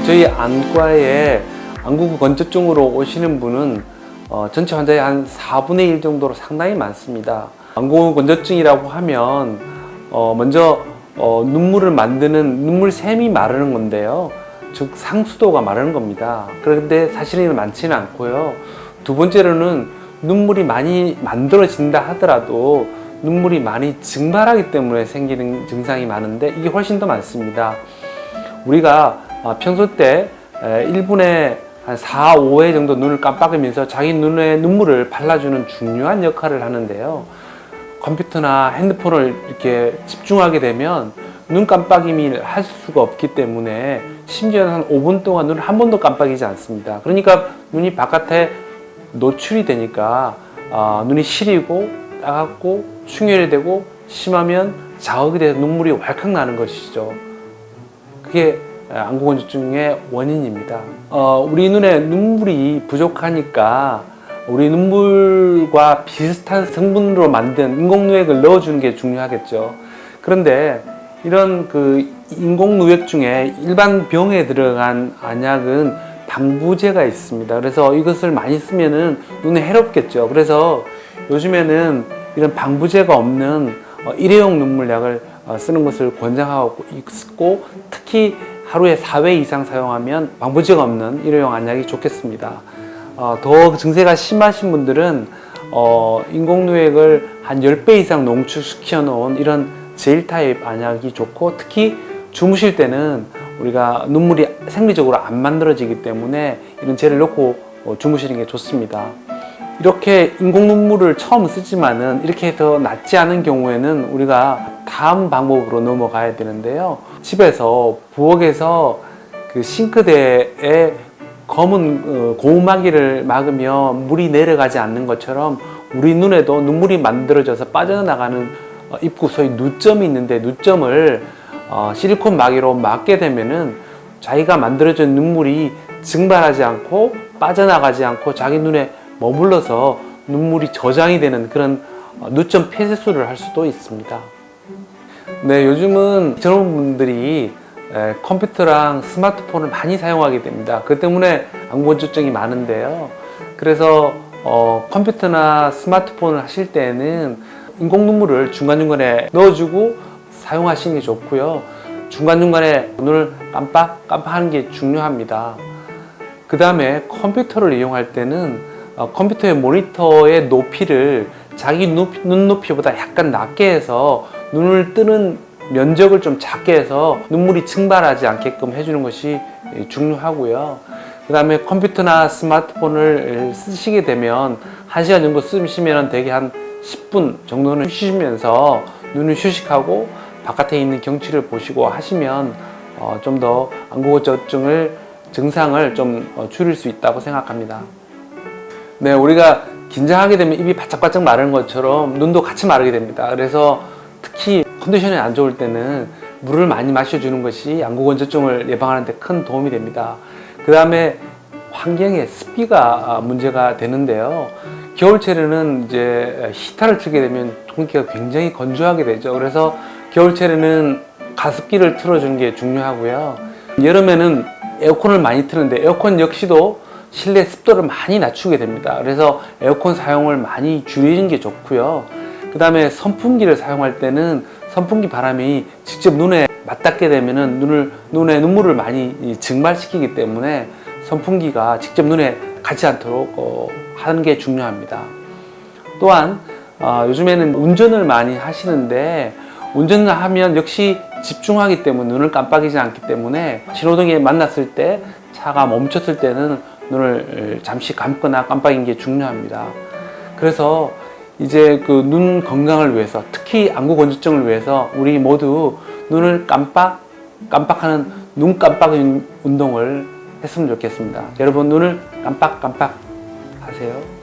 저희 안과에 안구 건조증으로 오시는 분은 전체 환자의 한 4분의 1 정도로 상당히 많습니다. 안구 건조증이라고 하면 먼저 눈물을 만드는 눈물샘이 마르는 건데요. 즉 상수도가 마르는 겁니다. 그런데 사실은 많지는 않고요. 두 번째로는 눈물이 많이 만들어진다 하더라도 눈물이 많이 증발하기 때문에 생기는 증상이 많은데 이게 훨씬 더 많습니다. 우리가 평소 때 1분에 한 4, 5회 정도 눈을 깜빡이면서 자기 눈에 눈물을 발라주는 중요한 역할을 하는데요. 컴퓨터나 핸드폰을 이렇게 집중하게 되면 눈 깜빡임을 할 수가 없기 때문에 심지어는 한 5분 동안 눈을 한 번도 깜빡이지 않습니다. 그러니까 눈이 바깥에 노출이 되니까 눈이 시리고 따갑고 충혈이 되고 심하면 자극이 돼서 눈물이 왈칵 나는 것이죠. 그게 안구 건조증의 원인입니다. 우리 눈에 눈물이 부족하니까 우리 눈물과 비슷한 성분으로 만든 인공누액을 넣어주는 게 중요하겠죠. 그런데 이런 인공누액 중에 일반 병에 들어간 안약은 방부제가 있습니다. 그래서 이것을 많이 쓰면은 눈에 해롭겠죠. 그래서 요즘에는 이런 방부제가 없는 일회용 눈물약을 쓰는 것을 권장하고 있고, 특히 하루에 4회 이상 사용하면 방부제가 없는 일회용 안약이 좋겠습니다. 더 증세가 심하신 분들은 인공누액을 한 10배 이상 농축시켜 놓은 이런 젤 타입 안약이 좋고, 특히 주무실 때는 우리가 눈물이 생리적으로 안 만들어지기 때문에 이런 젤을 넣고 주무시는 게 좋습니다. 이렇게 인공 눈물을 처음 쓰지만은 이렇게 해서 낫지 않은 경우에는 우리가 다음 방법으로 넘어가야 되는데요. 집에서 부엌에서 싱크대에 검은 고무막이를 막으면 물이 내려가지 않는 것처럼 우리 눈에도 눈물이 만들어져서 빠져나가는 입구, 소위 누점이 있는데 누점을 실리콘 막이로 막게 되면은 자기가 만들어진 눈물이 증발하지 않고 빠져나가지 않고 자기 눈에 머물러서 눈물이 저장이 되는 그런 누점 폐쇄술을 할 수도 있습니다. 네, 요즘은 젊은 분들이 컴퓨터랑 스마트폰을 많이 사용하게 됩니다. 그 때문에 안구 건조증이 많은데요. 그래서 컴퓨터나 스마트폰을 하실 때는 인공 눈물을 중간중간에 넣어주고 사용하시는 게 좋고요. 중간중간에 눈을 깜빡하는 게 중요합니다. 그 다음에 컴퓨터를 이용할 때는 컴퓨터의 모니터의 높이를 자기 눈높이보다 약간 낮게 해서 눈을 뜨는 면적을 좀 작게 해서 눈물이 증발하지 않게끔 해주는 것이 중요하고요. 그 다음에 컴퓨터나 스마트폰을 쓰시게 되면 1시간 정도 쓰시면 되게 한 10분 정도는 쉬시면서 눈을 휴식하고 바깥에 있는 경치를 보시고 하시면 좀 더 안구 건조증을 증상을 좀 줄일 수 있다고 생각합니다. 네, 우리가 긴장하게 되면 입이 바짝바짝 마르는 것처럼 눈도 같이 마르게 됩니다. 그래서 특히 컨디션이 안 좋을 때는 물을 많이 마셔주는 것이 안구 건조증을 예방하는 데 큰 도움이 됩니다. 그 다음에 환경의 습기가 문제가 되는데요. 겨울철에는 이제 히터를 틀게 되면 공기가 굉장히 건조하게 되죠. 그래서 겨울철에는 가습기를 틀어주는 게 중요하고요. 여름에는 에어컨을 많이 트는데 에어컨 역시도 실내 습도를 많이 낮추게 됩니다. 그래서 에어컨 사용을 많이 줄이는 게 좋고요. 그 다음에 선풍기를 사용할 때는 선풍기 바람이 직접 눈에 맞닿게 되면은 눈에 눈물을 많이 증발시키기 때문에 선풍기가 직접 눈에 가지 않도록 하는 게 중요합니다. 또한 요즘에는 운전을 많이 하시는데 운전을 하면 역시 집중하기 때문에 눈을 깜빡이지 않기 때문에 신호등에 만났을 때 차가 멈췄을 때는 눈을 잠시 감거나 깜빡이는 게 중요합니다. 그래서 이제 눈 건강을 위해서, 특히 안구 건조증을 위해서 우리 모두 눈을 깜빡하는 눈 깜빡임 운동을 했으면 좋겠습니다. 여러분 눈을 깜빡 하세요.